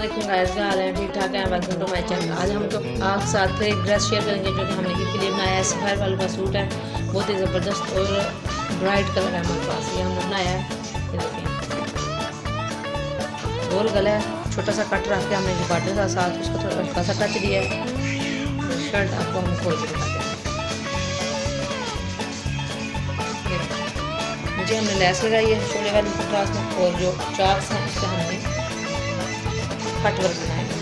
वालेकुम गाइस, क्या हाल है? ठीक ठाक है। Welcome to my channel. आज हम तो आपके साथ फिर एक ड्रेस शेयर करेंगे जो कि हमने ईद के लिए बनाया है। सफ़ेद वालों का सूट है, बहुत ही ज़बरदस्त और ब्राइट कलर है हमारे पास। ये हमने बनाया है, ये देखिए गोल गला है, छोटा सा कट रख के हमने जो बार्डर का साथ उसको थोड़ा हल्का सा टच दिया है। शर्ट आपको हम खोल के दिखाते हैं। नीचे हमने लेस लगाई है शोले वाली कंट्रास्ट में, और जो चाक्स हैं उससे हमने कट वर्क बनाएंगे।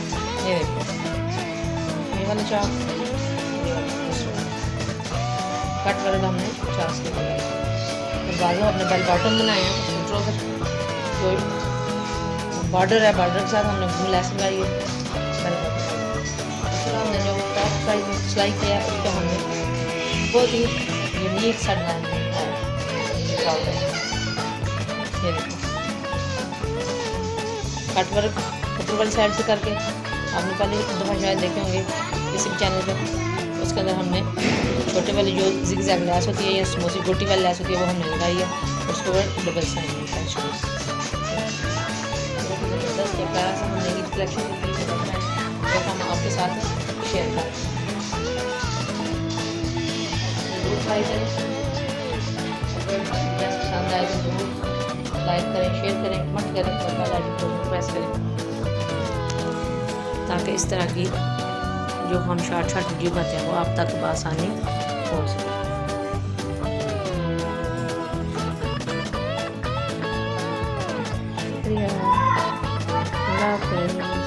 ये देखो, ये वाला चाक, कट वर्क हमने चाक से लगाया। और बाजू हमने बेल बॉटम बनाए हैं, ट्राउजर जो बॉर्डर है, बॉर्डर के साथ हमने लेस लगाई है। बेल बॉटम हमने जो टॉप साइज सिलाई किया है उसको हमने बहुत ही यूनिक सा डिजाइन बनाया है। ये देखो, कट वर्क ऊपर वाली साइड से करके आपने पहले एक दफ़ा शायद देखे होंगे किसी भी चैनल पर। उसके अंदर हमने छोटे वाली जो जिग-जैग लैस होती है या समोसी गोटी वाली लैस होती है वो हमने लगाई है। उसके ऊपर डबल साइन अटैच किया। जबरदस्त और प्यारा सा हमने ईद कलेक्शन जो हम आपके साथ शेयर करें। जरूर ट्राई करें, अगर ड्रेस पसंद आए तो जरूर लाइक करें, शेयर करें, कमेंट करें और बेल आइकन को प्रेस करें ताकि इस तरह की जो हम शॉर्ट वीडियो बनाते हैं वो आप तक बआसानी पहुँच सके। शुक्रिया, अल्लाह हाफ़िज़।